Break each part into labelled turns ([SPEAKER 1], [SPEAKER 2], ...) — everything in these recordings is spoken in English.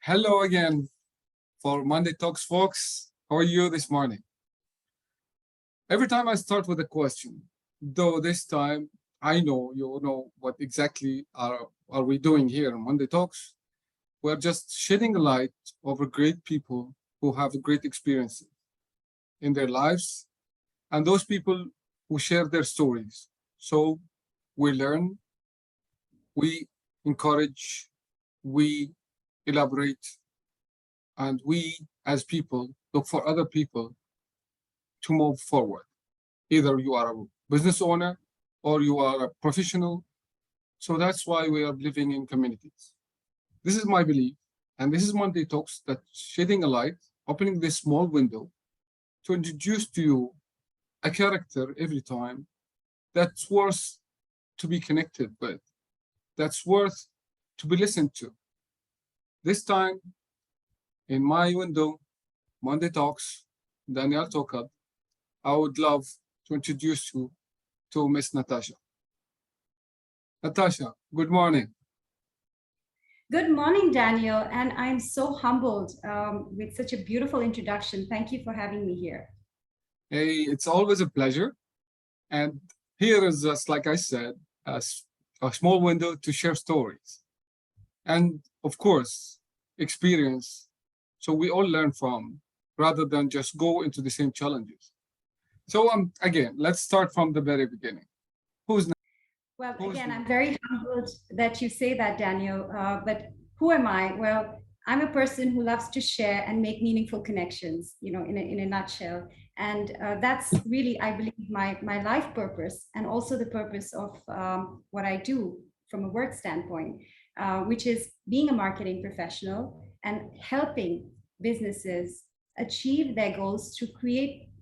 [SPEAKER 1] Hello again for Monday Talks, folks. How are you this morning? Every time I start with a question, though this time I know you know what exactly are we doing here on Monday Talks. We're just shedding a light over great people who have great experiences in their lives and those people who share their stories. So we learn, we encourage, we elaborate, and we as people look for other people to move forward. Either you are a business owner or you are a professional. So that's why we are living in communities. This is my belief, and this is Monday Talks that shedding a light, opening this small window to introduce to you a character every time that's worth to be connected with, that's worth to be listened to. This time, in my window, Monday Talks, Daniel Tokab, I would love to introduce you to Miss Natasha. Natasha, good morning.
[SPEAKER 2] Good morning, Daniel, and I'm so humbled with such a beautiful introduction. Thank you for having me here.
[SPEAKER 1] Hey, it's always a pleasure. And here is just, like I said, a small window to share stories. And of course, experience. So we all learn from rather than just go into the same challenges. So again, let's start from the very beginning. Who's
[SPEAKER 2] Well,
[SPEAKER 1] who's
[SPEAKER 2] again, I'm very humbled that you say that, Daniel. But who am I? Well, I'm a person who loves to share and make meaningful connections, in a nutshell. And that's really, I believe, my life purpose and also the purpose of what I do from a work standpoint, which is being a marketing professional and helping businesses achieve their goals to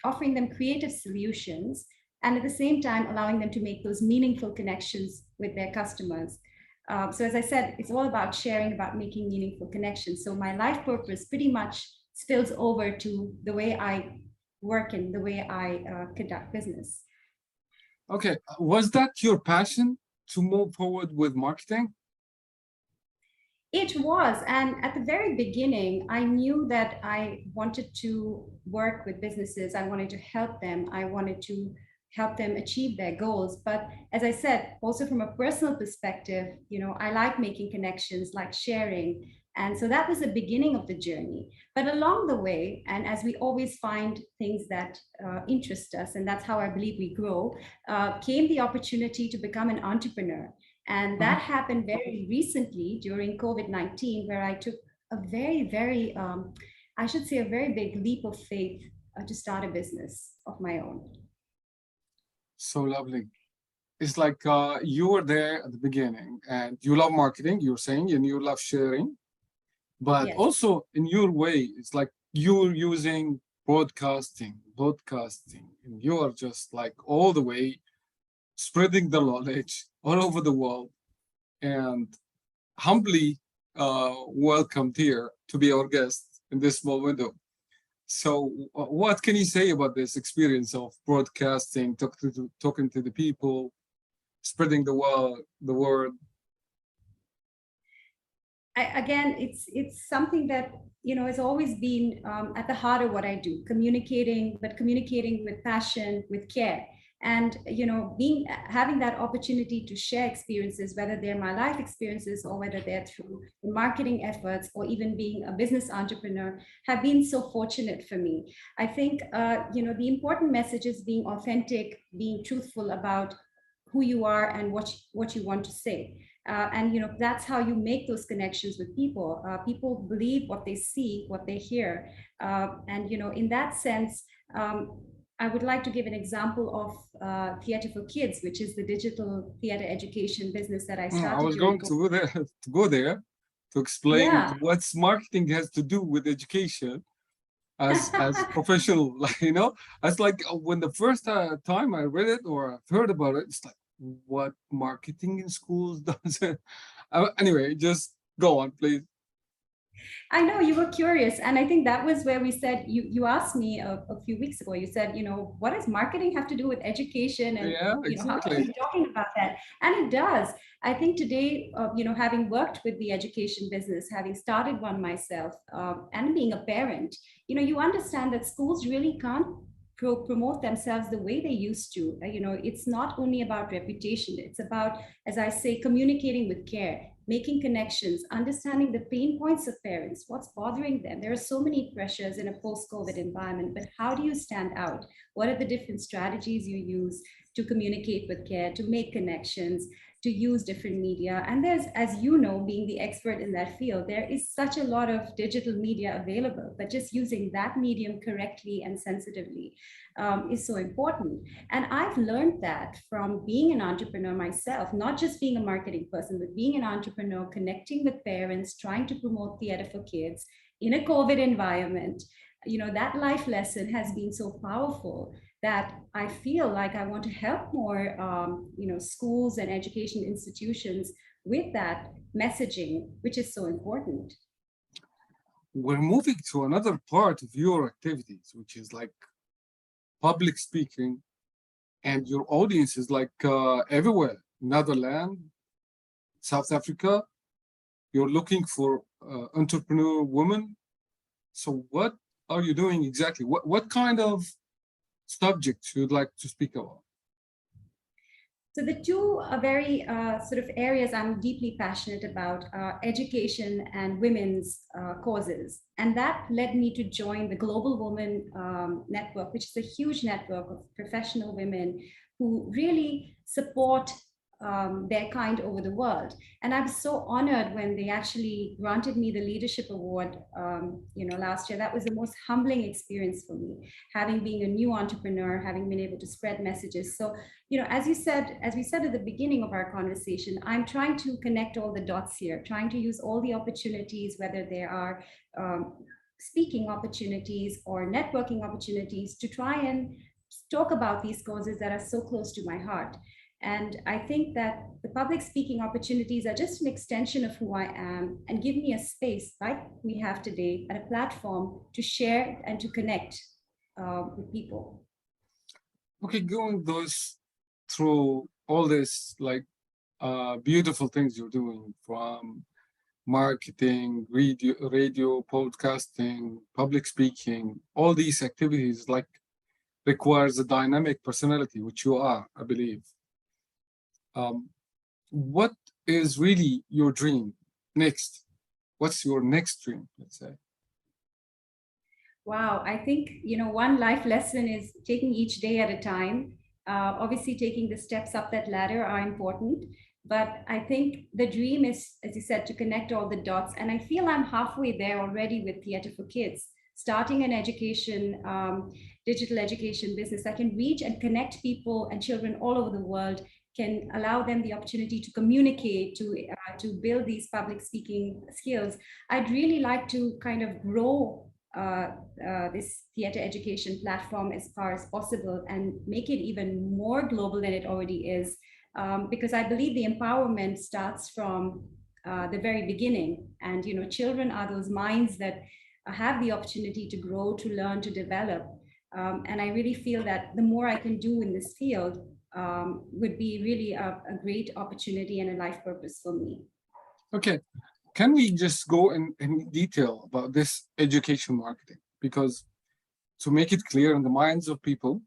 [SPEAKER 2] offering them creative solutions and at the same time allowing them to make those meaningful connections with their customers. So as I said, it's all about sharing, about making meaningful connections. So my life purpose pretty much spills over to the way I work and the way I conduct business.
[SPEAKER 1] okay? Was that your passion to move forward with marketing?
[SPEAKER 2] It was. And at the very beginning, I knew that I wanted to work with businesses. I wanted to help them. I wanted to help them achieve their goals. But as I said, also from a personal perspective, I like making connections, like sharing. And so that was the beginning of the journey. But along the way, and as we always find things that interest us, and that's how I believe we grow, came the opportunity to become an entrepreneur. And
[SPEAKER 1] Mhm.
[SPEAKER 2] that happened very recently during COVID-19, where I took a very, very, I should say, a very big leap of faith to start a business of my own.
[SPEAKER 1] So lovely. It's like you were there at the beginning and you love marketing, you're saying, and you love sharing. But
[SPEAKER 2] Yes.
[SPEAKER 1] also in your way, it's like you're using broadcasting, and you are just like all the way spreading the knowledge all over the world and humbly welcomed here to be our guest in this small window. So, what can you say about this experience of broadcasting, talking to the people, spreading the word?
[SPEAKER 2] Again, it's something that has always been at the heart of what I do, communicating, but communicating with passion, with care, and being having that opportunity to share experiences, whether they're my life experiences or whether they're through marketing efforts or even being a business entrepreneur, have been so fortunate for me. I think the important message is being authentic, being truthful about who you are and what you want to say. And that's how you make those connections with people. People believe what they see, what they hear, and in that sense, I would like to give an example of Theatre for Kids, which is the digital theater education business that I
[SPEAKER 1] I
[SPEAKER 2] started
[SPEAKER 1] was
[SPEAKER 2] during
[SPEAKER 1] going
[SPEAKER 2] COVID.
[SPEAKER 1] to go there to explain
[SPEAKER 2] Yeah.
[SPEAKER 1] what's marketing has to do with education as professional. It's like when the first time I read it or I've heard about it, it's like what marketing in schools does. Anyway, just go on, please.
[SPEAKER 2] I know you were curious, and I think that was where we said you asked me a few weeks ago. You said, what does marketing have to do with education, and
[SPEAKER 1] Yeah,
[SPEAKER 2] how are
[SPEAKER 1] exactly.
[SPEAKER 2] you talking about that? And it does. I think today, having worked with the education business, having started one myself, and being a parent, you understand that schools really can't promote themselves the way they used to. It's not only about reputation, it's about, as I say, communicating with care, making connections, understanding the pain points of parents, what's bothering them. There are so many pressures in a post-COVID environment, but how do you stand out? What are the different strategies you use to communicate with care, to make connections, to use different media? And there's, as you know, being the expert in that field, there is such a lot of digital media available, but just using that medium correctly and sensitively is so important. And I've learned that from being an entrepreneur myself, not just being a marketing person, but being an entrepreneur, connecting with parents, trying to promote theater for kids in a COVID environment. That life lesson has been so powerful that I feel like I want to help more, schools and education institutions with that messaging, which is so important.
[SPEAKER 1] We're moving to another part of your activities, which is like public speaking, and your audience is like everywhere. Netherlands, South Africa. You're looking for entrepreneur women. So what are you doing exactly? What kind of subjects you'd like to speak about?
[SPEAKER 2] So the two very sort of areas I'm deeply passionate about are education and women's causes. And that led me to join the Global Women Network, which is a huge network of professional women who really support their kind over the world. And I was so honored when they actually granted me the leadership award, last year. That was the most humbling experience for me, having been a new entrepreneur, having been able to spread messages. So, as we said at the beginning of our conversation, I'm trying to connect all the dots here, trying to use all the opportunities, whether there are speaking opportunities or networking opportunities, to try and talk about these causes that are so close to my heart. And I think that the public speaking opportunities are just an extension of who I am and give me a space like we have today and a platform to share and to connect with people.
[SPEAKER 1] Okay, going those through all this like beautiful things you're doing, from marketing, radio, podcasting, public speaking, all these activities like requires a dynamic personality, which you are, I believe. What is really your dream next? What's your next dream, let's say?
[SPEAKER 2] Wow, I think, one life lesson is taking each day at a time. Obviously, taking the steps up that ladder are important. But I think the dream is, as you said, to connect all the dots. And I feel I'm halfway there already with Theatre for Kids, starting an education, digital education business that can reach and connect people and children all over the world, can allow them the opportunity to communicate, to build these public speaking skills. I'd really like to kind of grow this theater education platform as far as possible and make it even more global than it already is, because I believe the empowerment starts from the very beginning. And children are those minds that have the opportunity to grow, to learn, to develop. And I really feel that the more I can do in this field would be really a great opportunity and a life purpose for me.
[SPEAKER 1] Okay, can we just go in detail about this education marketing? Because to make it clear in the minds of people,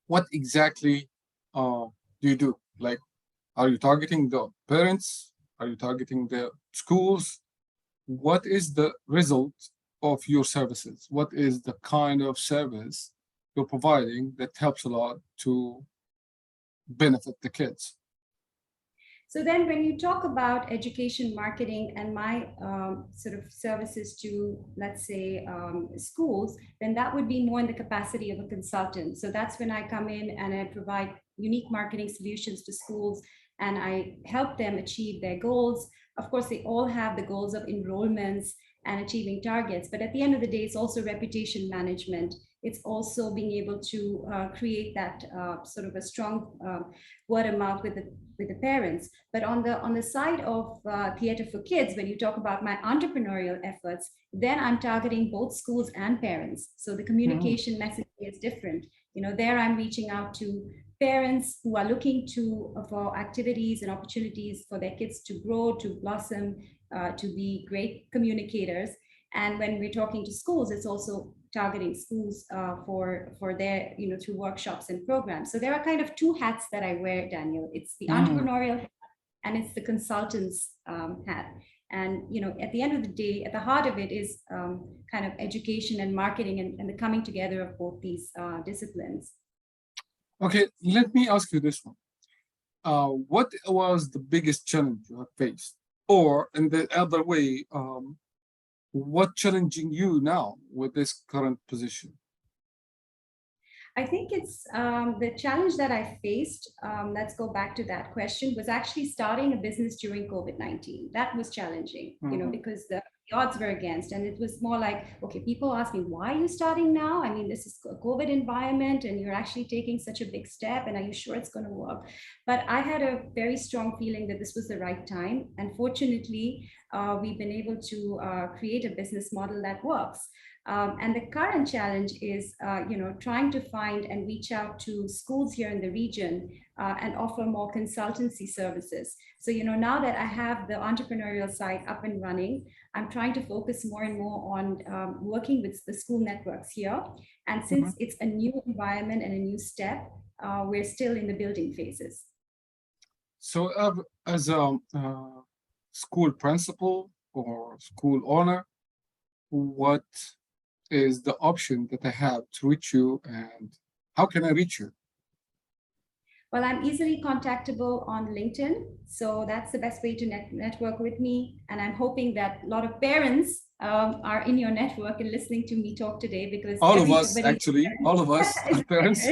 [SPEAKER 1] what exactly do you do? Like, are you targeting the parents? Are you targeting the schools? What is the result of your services? What is the kind of service you're providing that helps a lot to benefit the kids?
[SPEAKER 2] So then when you talk about education marketing and my sort of services to, let's say, schools, then that would be more in the capacity of a consultant. So that's when I come in and I provide unique marketing solutions to schools and I help them achieve their goals. Of course, they all have the goals of enrollments and achieving targets, but at the end of the day, it's also reputation management. It's also being able to create that sort of a strong word of mouth with the parents. But on the side of Theatre for Kids, when you talk about my entrepreneurial efforts, then I'm targeting both schools and parents. So the communication message is different. There I'm reaching out to parents who are looking to for activities and opportunities for their kids to grow, to blossom, to be great communicators. And when we're talking to schools, it's also targeting schools for their, through workshops and programs. So there are kind of two hats that I wear, Daniel. It's the entrepreneurial hat and it's the consultant's hat. And at the end of the day, at the heart of it is kind of education and marketing and the coming together of both these disciplines.
[SPEAKER 1] Okay, let me ask you this one. What was the biggest challenge you have faced? Or in the other way, what challenging you now with this current position?
[SPEAKER 2] I think it's the challenge that I faced. Let's go back to that question. Was actually starting a business during COVID-19. That was challenging, because the odds were against, and it was more like, okay, people ask me, why are you starting now? I mean, this is a COVID environment, and you're actually taking such a big step, and are you sure it's going to work? But I had a very strong feeling that this was the right time, and fortunately, we've been able to create a business model that works. And the current challenge is, trying to find and reach out to schools here in the region and offer more consultancy services. So, now that I have the entrepreneurial side up and running, I'm trying to focus more and more on working with the school networks here. And since it's a new environment and a new step, we're still in the building phases.
[SPEAKER 1] So, as a school principal or school owner, what is the option that I have to reach you, and how can I reach you?
[SPEAKER 2] Well, I'm easily contactable on LinkedIn. So that's the best way to network with me. And I'm hoping that a lot of parents are in your network and listening to me talk today, because
[SPEAKER 1] all of us are parents.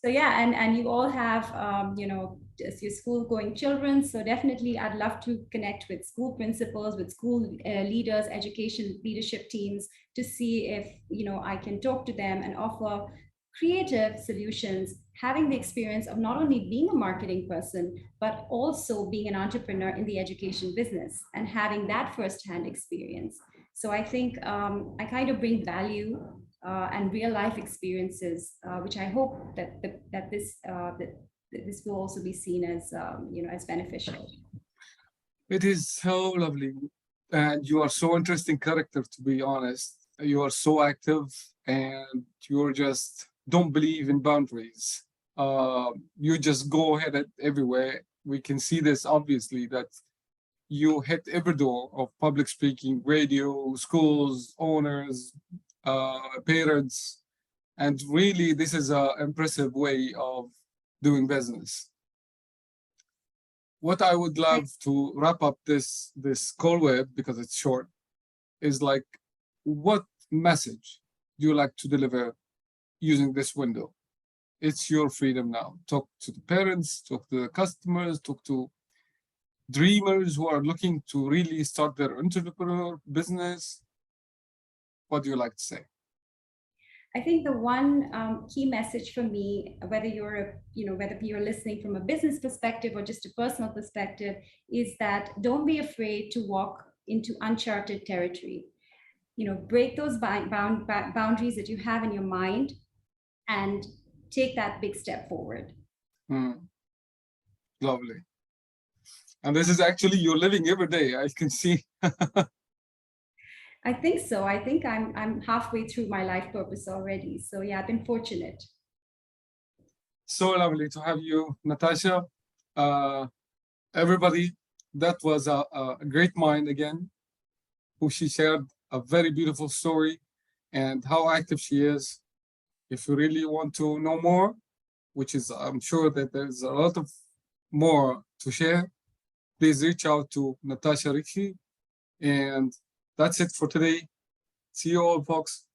[SPEAKER 2] So yeah, and you all have, your school going children. So definitely I'd love to connect with school principals, with school leaders, education leadership teams to see if, I can talk to them and offer creative solutions, having the experience of not only being a marketing person, but also being an entrepreneur in the education business and having that firsthand experience. So I think I kind of bring value and real life experiences, which I hope that this will also be seen as as beneficial.
[SPEAKER 1] It is so lovely, and you are so interesting character. To be honest, you are so active, and you're just don't believe in boundaries. You just go ahead everywhere. We can see this obviously that you hit every door of public speaking, radio, schools, owners, parents, and really this is an impressive way of doing business. What I would love to wrap up this call with, because it's short, is like, what message do you like to deliver using this window? It's your freedom now. Talk to the parents, talk to the customers, talk to dreamers who are looking to really start their entrepreneur business. What do you like to say?
[SPEAKER 2] I think the one key message for me, whether you're listening from a business perspective or just a personal perspective, is that don't be afraid to walk into uncharted territory. Break those boundaries that you have in your mind and take that big step forward.
[SPEAKER 1] Lovely. And this is actually you're living every day, I can see.
[SPEAKER 2] I think so. I think I'm halfway through my life purpose already. So yeah, I've been fortunate.
[SPEAKER 1] So lovely to have you, Natasha. Everybody, that was a great mind again, who she shared a very beautiful story and how active she is. If you really want to know more, which is, I'm sure that there's a lot of more to share, please reach out to Natasha Rekhi. And that's it for today. See you all, folks.